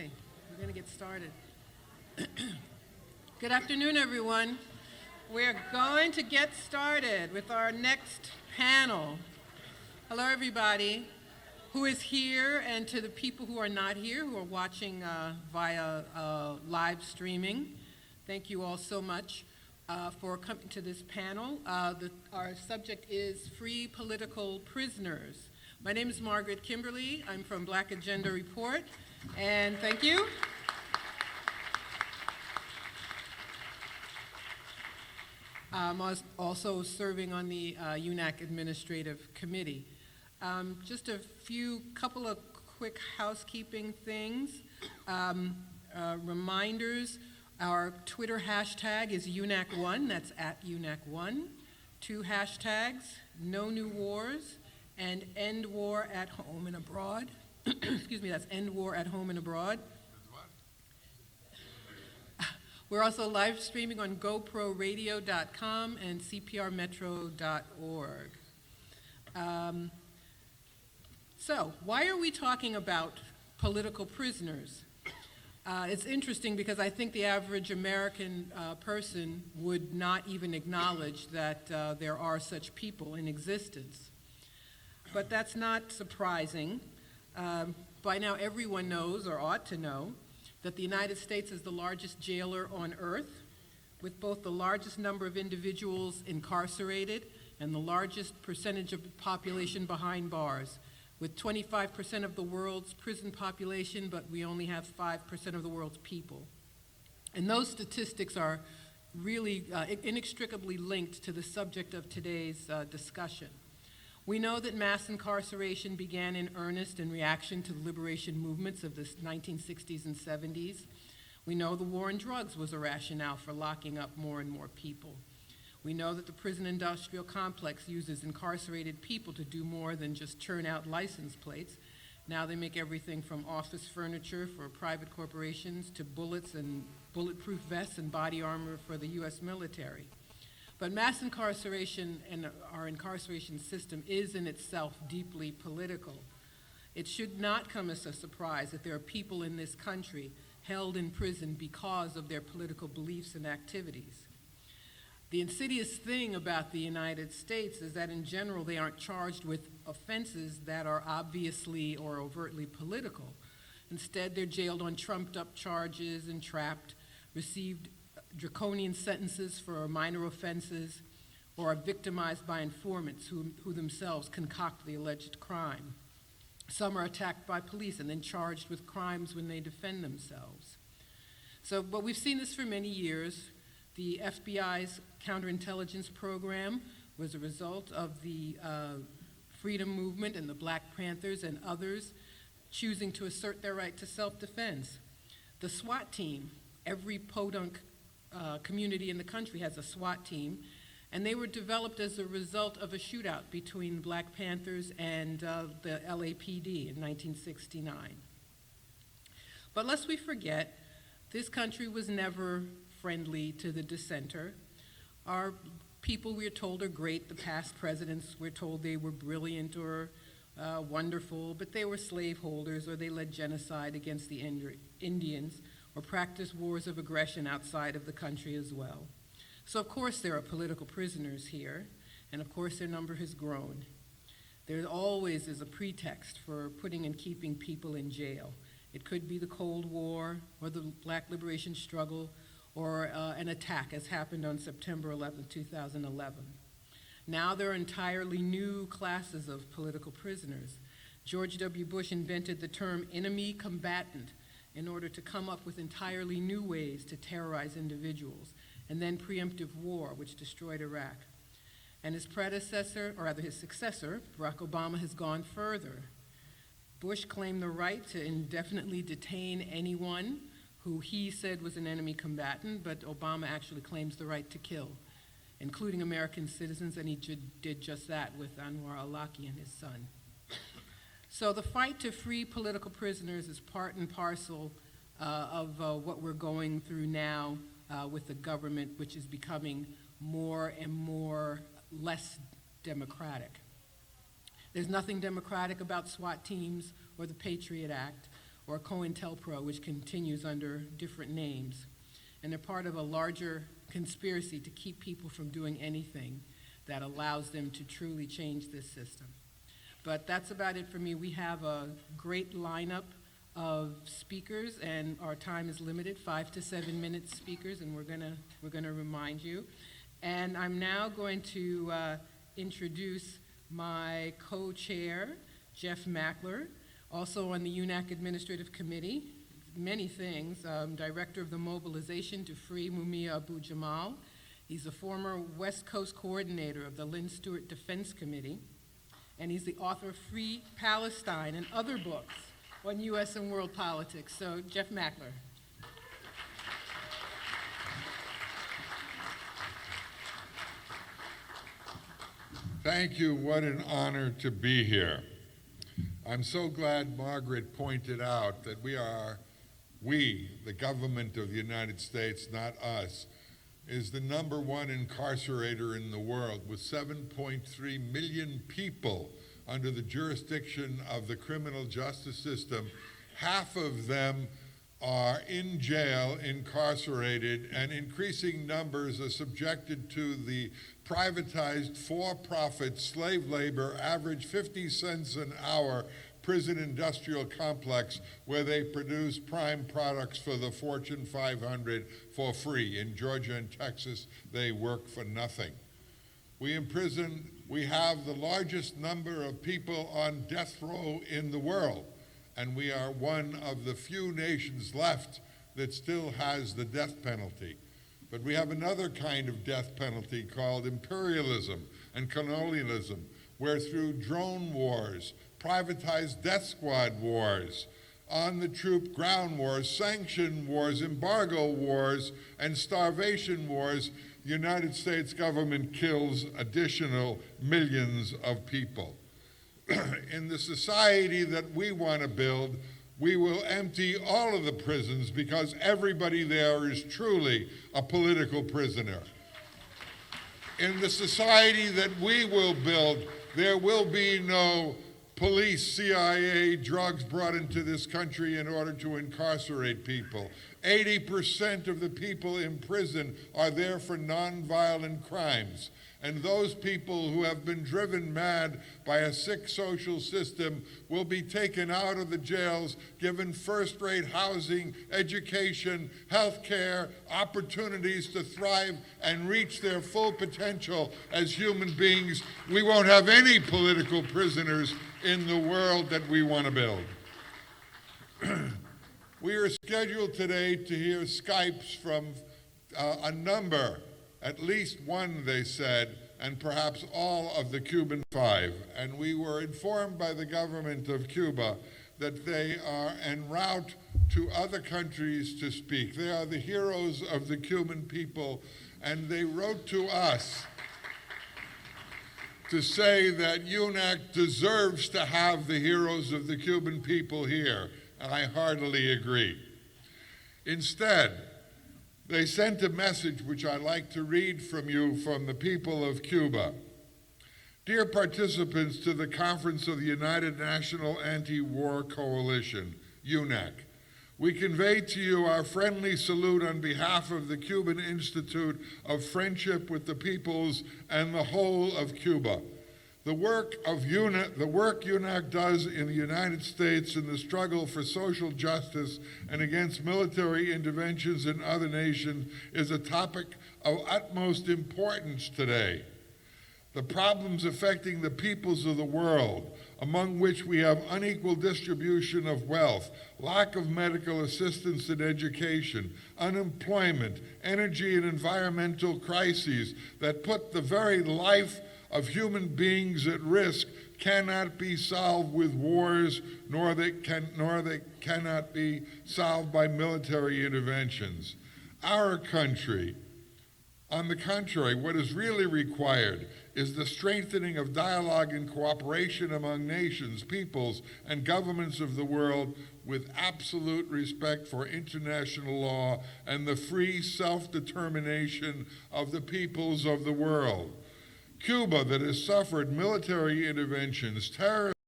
Okay, we're going to get started. Good afternoon, everyone. We're going to get started with our next panel. Hello, everybody who is here, and to the people who are not here, who are watching via live streaming. Thank you all so much for coming to this panel. Our subject is Free Political Prisoners. My name is Margaret Kimberly. I'm from Black Agenda Report, and thank you. I'm also serving on the UNAC Administrative Committee. Just a couple of quick housekeeping things. Reminders, our Twitter hashtag is UNAC1, that's at UNAC1. 2 hashtags, No New Wars, and End War at Home and Abroad. Excuse me, that's End War at Home and Abroad. We're also live streaming on GoProRadio.com and CPRmetro.org. So, why are we talking about political prisoners? It's interesting because I think the average American person would not even acknowledge that there are such people in existence. But that's not surprising. By now everyone knows, or ought to know, that the United States is the largest jailer on earth, with both the largest number of individuals incarcerated and the largest percentage of the population behind bars, with 25% of the world's prison population, but we only have 5% of the world's people. And those statistics are really inextricably linked to the subject of today's discussion. We know that mass incarceration began in earnest in reaction to the liberation movements of the 1960s and 70s. We know the war on drugs was a rationale for locking up more and more people. We know that the prison industrial complex uses incarcerated people to do more than just churn out license plates. Now they make everything from office furniture for private corporations to bullets and bulletproof vests and body armor for the U.S. military. But mass incarceration and our incarceration system is in itself deeply political. It should not come as a surprise that there are people in this country held in prison because of their political beliefs and activities. The insidious thing about the United States is that in general they aren't charged with offenses that are obviously or overtly political. Instead, they're jailed on trumped-up charges, entrapped, received draconian sentences for minor offenses, or are victimized by informants who themselves concoct the alleged crime. Some are attacked by police and then charged with crimes when they defend themselves. But we've seen this for many years. The FBI's counterintelligence program was a result of the freedom movement and the Black Panthers and others choosing to assert their right to self-defense. The SWAT team, every podunk community in the country has a SWAT team, and they were developed as a result of a shootout between Black Panthers and the LAPD in 1969. But lest we forget, this country was never friendly to the dissenter. Our people, we're told, are great. The past presidents, we're told they were brilliant or wonderful, but they were slaveholders or they led genocide against the Indians, or practice wars of aggression outside of the country as well. So of course there are political prisoners here, and of course their number has grown. There always is a pretext for putting and keeping people in jail. It could be the Cold War, or the Black Liberation Struggle, or an attack as happened on September 11, 2011. Now there are entirely new classes of political prisoners. George W. Bush invented the term enemy combatant in order to come up with entirely new ways to terrorize individuals, and then preemptive war, which destroyed Iraq. And his predecessor, or rather his successor, Barack Obama, has gone further. Bush claimed the right to indefinitely detain anyone who he said was an enemy combatant, but Obama actually claims the right to kill, including American citizens, and he did just that with Anwar al-Awlaki and his son. So the fight to free political prisoners is part and parcel of what we're going through now with the government, which is becoming more and more less democratic. There's nothing democratic about SWAT teams or the Patriot Act or COINTELPRO, which continues under different names. And they're part of a larger conspiracy to keep people from doing anything that allows them to truly change this system. But that's about it for me. We have a great lineup of speakers, and our time is limited, 5 to 7 minute speakers, and we're gonna remind you. And I'm now going to introduce my co-chair, Jeff Mackler, also on the UNAC Administrative Committee, many things, Director of the Mobilization to Free Mumia Abu Jamal. He's a former West Coast coordinator of the Lynn Stewart Defense Committee, and he's the author of Free Palestine and other books on U.S. and world politics. So, Jeff Mackler. Thank you. What an honor to be here. I'm so glad Margaret pointed out that we, the government of the United States, not us, is the #1 incarcerator in the world with 7.3 million people under the jurisdiction of the criminal justice system. Half of them are in jail, incarcerated, and increasing numbers are subjected to the privatized for-profit slave labor, average 50 cents an hour prison industrial complex where they produce prime products for the Fortune 500 for free. In Georgia and Texas, they work for nothing. We have the largest number of people on death row in the world, and we are one of the few nations left that still has the death penalty. But we have another kind of death penalty called imperialism and colonialism, where through drone wars, privatized death squad wars, on-the-troop ground wars, sanction wars, embargo wars, and starvation wars, the United States government kills additional millions of people. In the society that we want to build, we will empty all of the prisons because everybody there is truly a political prisoner. In the society that we will build, there will be no police, CIA, drugs brought into this country in order to incarcerate people. 80% of the people in prison are there for nonviolent crimes. And those people who have been driven mad by a sick social system will be taken out of the jails, given first-rate housing, education, health care, opportunities to thrive and reach their full potential as human beings. We won't have any political prisoners in the world that we want to build. We are scheduled today to hear Skypes from a number, at least one, they said, and perhaps all of the Cuban Five. And we were informed by the government of Cuba that they are en route to other countries to speak. They are the heroes of the Cuban people, and they wrote to us to say that UNAC deserves to have the heroes of the Cuban people here, and I heartily agree. Instead, they sent a message which I'd like to read from you from the people of Cuba. Dear participants to the Conference of the United National Anti-War Coalition, UNAC, we convey to you our friendly salute on behalf of the Cuban Institute of Friendship with the Peoples and the whole of Cuba. The work UNAC does in the United States in the struggle for social justice and against military interventions in other nations is a topic of utmost importance today. The problems affecting the peoples of the world, among which we have unequal distribution of wealth, lack of medical assistance and education, unemployment, energy and environmental crises that put the very life of human beings at risk, cannot be solved with wars, nor they cannot be solved by military interventions. Our country, on the contrary, what is really required is the strengthening of dialogue and cooperation among nations, peoples, and governments of the world with absolute respect for international law and the free self-determination of the peoples of the world. Cuba, that has suffered military interventions, terrorist